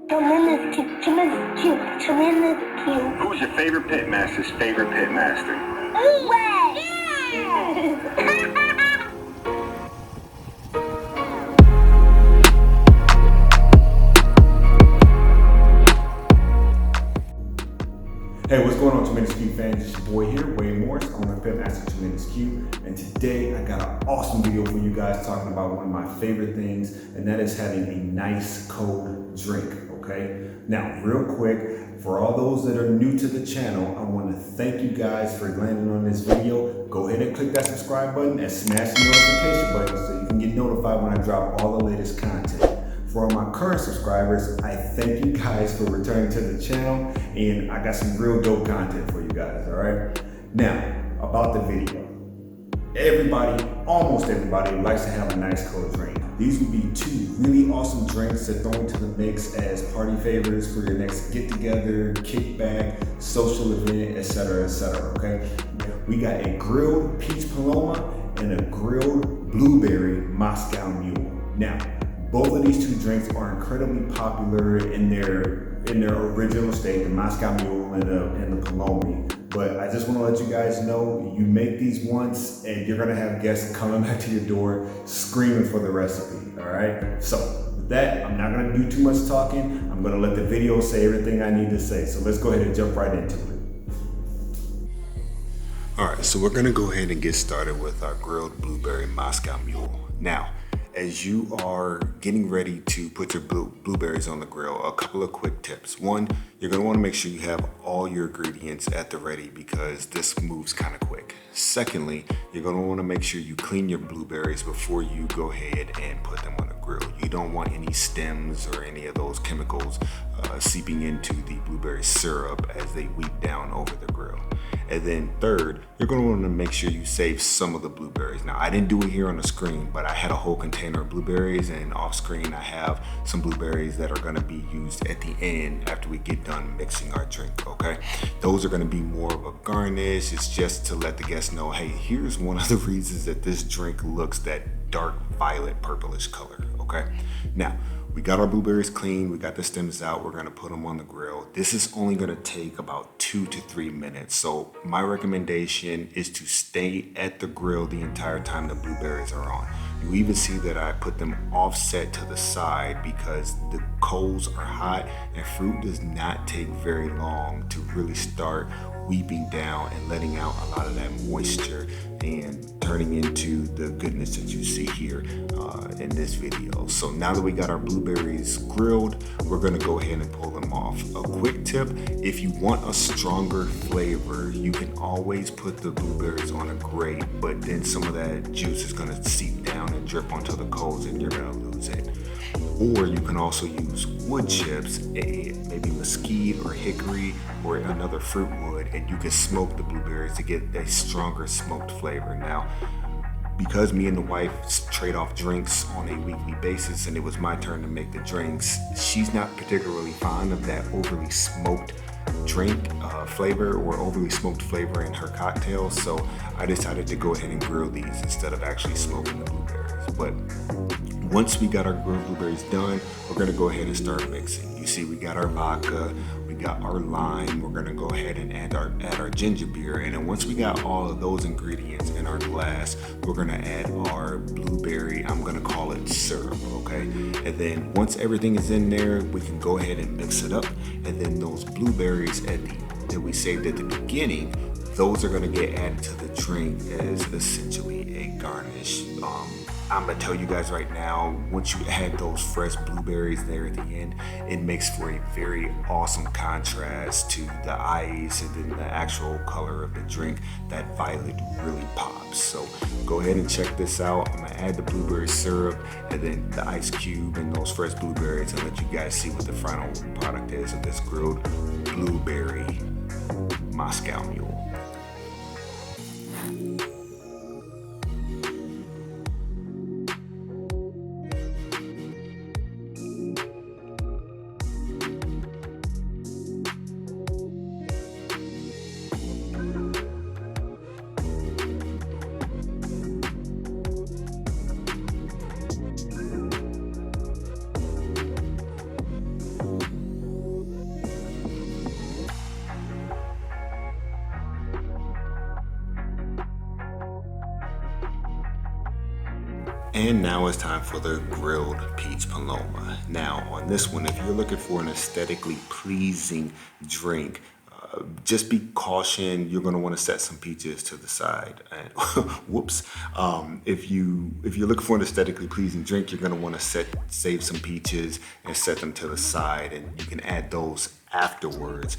Tremendous cute. Tremendous cute. Who's your favorite pitmaster's favorite pitmaster? Hey, what's going on, Tremendous Q fans? It's your boy here, Wayne Morris, owner of Pitmaster Tremendous Q, and today I got an awesome video for you guys talking about one of my favorite things, and that is having a nice cold drink, okay? Now, real quick, for all those that are new to the channel, I want to thank you guys for landing on this video. Go ahead and click that subscribe button and smash the notification button so you can get notified when I drop all the latest content. For my current subscribers, I thank you guys for returning to the channel, and I got some real dope content for you guys, all right? Now, about the video. Everybody, almost everybody, likes to have a nice cold drink. These would be two really awesome drinks to throw into the mix as party favors for your next get-together, kickback, social event, etc., okay? We got a grilled peach Paloma and a grilled blueberry Moscow Mule. Now, both of these two drinks are incredibly popular in their original state, the Moscow Mule and the Paloma. But I just want to let you guys know, you make these once and you're gonna have guests coming back to your door screaming for the recipe, all right? So with that, I'm not gonna do too much talking. I'm gonna let the video say everything I need to say. So let's go ahead and jump right into it. All right, so we're gonna go ahead and get started with our grilled blueberry Moscow Mule. Now, as you are getting ready to put your blueberries on the grill, a couple of quick tips. One, you're gonna wanna make sure you have all your ingredients at the ready because this moves kind of quick. Secondly, you're gonna wanna make sure you clean your blueberries before you go ahead and put them on the grill. You don't want any stems or any of those chemicals seeping into the blueberry syrup as they weep down over the grill. And then third, you're gonna wanna make sure you save some of the blueberries. Now, I didn't do it here on the screen, but I had a whole container of blueberries, and off screen I have some blueberries that are gonna be used at the end after we get done mixing our drink, okay? Those are gonna be more of a garnish. It's just to let the guests know, hey, here's one of the reasons that this drink looks that dark violet purplish color, okay? Now, we got our blueberries clean, we got the stems out, we're gonna put them on the grill. This is only gonna take about 2 to 3 minutes. So my recommendation is to stay at the grill the entire time the blueberries are on. You even see that I put them offset to the side because the coals are hot and fruit does not take very long to really start weeping down and letting out a lot of that moisture and turning into the goodness that you see here in this video. So now that we got our blueberries grilled, we're gonna go ahead and pull them off. A quick tip, if you want a stronger flavor, you can always put the blueberries on a grate, but then some of that juice is gonna seep down and drip onto the coals and you're gonna lose it. Or you can also use wood chips, maybe mesquite or hickory or another fruit wood, and you can smoke the blueberries to get a stronger smoked flavor. Now, because me and the wife trade off drinks on a weekly basis and it was my turn to make the drinks, she's not particularly fond of that overly smoked drink flavor or overly smoked flavor in her cocktails, so I decided to go ahead and grill these instead of actually smoking the blueberries. But once we got our grilled blueberries done, we're gonna go ahead and start mixing. You see, we got our vodka, we got our lime, we're gonna go ahead and add our ginger beer, and then once we got all of those ingredients in our glass, we're gonna add our blueberry, I'm gonna call it syrup, okay? And then once everything is in there, we can go ahead and mix it up, and then those blueberries that we saved at the beginning, those are gonna get added to the drink as essentially a garnish. I'm gonna tell you guys right now, once you add those fresh blueberries there at the end, it makes for a very awesome contrast to the ice and then the actual color of the drink. That violet really pops. So go ahead and check this out. I'm gonna add the blueberry syrup and then the ice cube and those fresh blueberries and let you guys see what the final product is of this grilled blueberry Moscow Mule. And now it's time for the grilled peach Paloma. Now on this one, if you're looking for an aesthetically pleasing drink, just be caution. You're going to want to set some peaches to the side. And whoops, if you're looking for an aesthetically pleasing drink, you're going to want to save some peaches and set them to the side, and you can add those afterwards.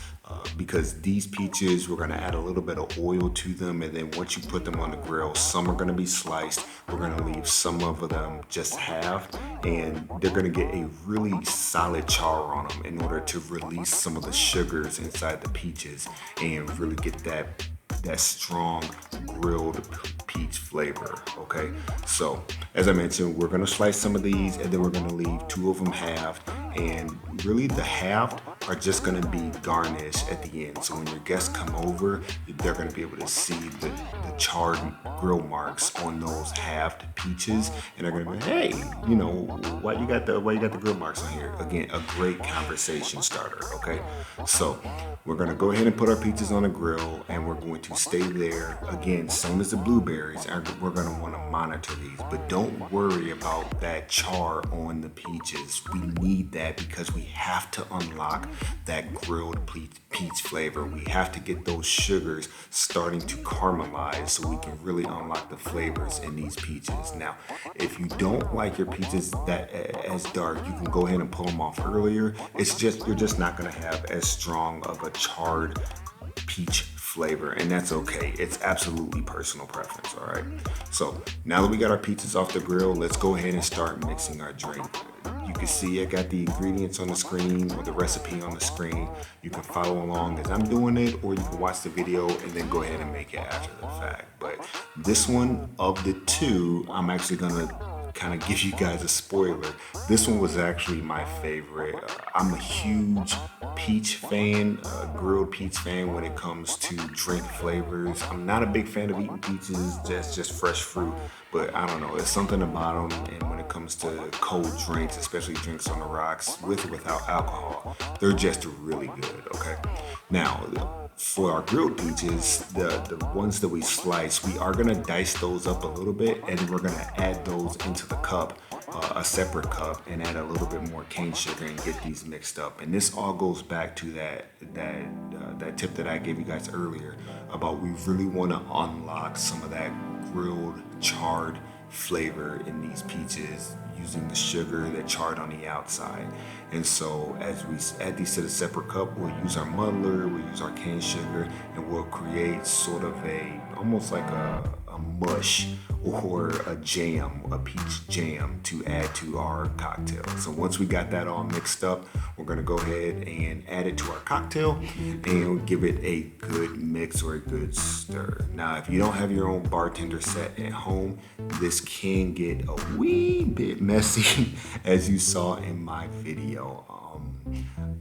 Because these peaches, we're going to add a little bit of oil to them, and then once you put them on the grill, some are going to be sliced. We're going to leave some of them just halved, and they're going to get a really solid char on them in order to release some of the sugars inside the peaches and really get that strong grilled peach flavor. Okay, so as I mentioned, we're going to slice some of these, and then we're going to leave 2 of them halved, and really the halved are just going to be garnished at the end. So when your guests come over, they're going to be able to see the charred grill marks on those halved peaches, and they're going to be, hey, you know, why you got the grill marks on here? Again, a great conversation starter. Okay, so we're going to go ahead and put our peaches on the grill, and we're going to stay there. Again, same as the blueberries, we're going to want to monitor these, but don't worry about that char on the peaches. We need that because we have to unlock that grilled peach flavor. We have to get those sugars starting to caramelize so we can really unlock the flavors in these peaches. Now, if you don't like your peaches that as dark, you can go ahead and pull them off earlier. You're just not going to have as strong of a charred peach flavor, and that's okay. It's absolutely personal preference. All right, so now that we got our peaches off the grill, let's go ahead and start mixing our drink. You can see I got the ingredients on the screen, or the recipe on the screen. You can follow along as I'm doing it, or you can watch the video and then go ahead and make it after the fact. But this one of the two, I'm actually gonna kind of give you guys a spoiler. This one was actually my favorite. I'm a huge peach fan, grilled peach fan when it comes to drink flavors. I'm not a big fan of eating peaches, just fresh fruit, but I don't know, it's something about them. And when it comes to cold drinks, especially drinks on the rocks, with or without alcohol, they're just really good. Okay, now for our grilled peaches, the ones that we slice, we are gonna dice those up a little bit, and we're gonna add those into the cup, a separate cup, and add a little bit more cane sugar and get these mixed up. And this all goes back to that tip that I gave you guys earlier about we really want to unlock some of that grilled charred flavor in these peaches using the sugar that charred on the outside. And so as we add these to the separate cup, we'll use our muddler, we'll use our cane sugar, and we'll create sort of almost like a mush or a jam, a peach jam to add to our cocktail. So once we got that all mixed up, we're gonna go ahead and add it to our cocktail and give it a good mix or a good stir. Now, if you don't have your own bartender set at home, this can get a wee bit messy as you saw in my video.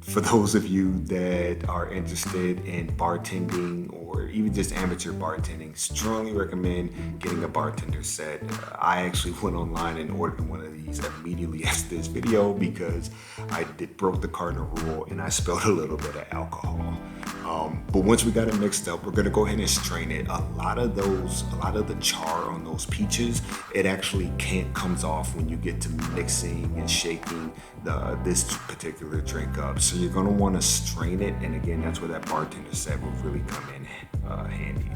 For those of you that are interested in bartending or even just amateur bartending, strongly recommend getting a bartender set. I actually went online and ordered one of these immediately after this video because I broke the cardinal rule and I spilled a little bit of alcohol. But once we got it mixed up, we're gonna go ahead and strain it. A lot of the char on those peaches, it actually comes off when you get to mixing and shaking this particular drink up. So you're gonna wanna strain it, and again, that's where that bartender set will really come in handy.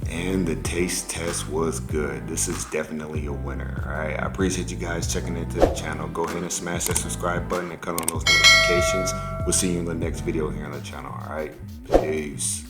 And the taste test was good. This is definitely a winner. All right, I appreciate you guys checking into the channel. Go ahead and smash that subscribe button and cut on those notifications. We'll see you in the next video here on the channel. All right, peace.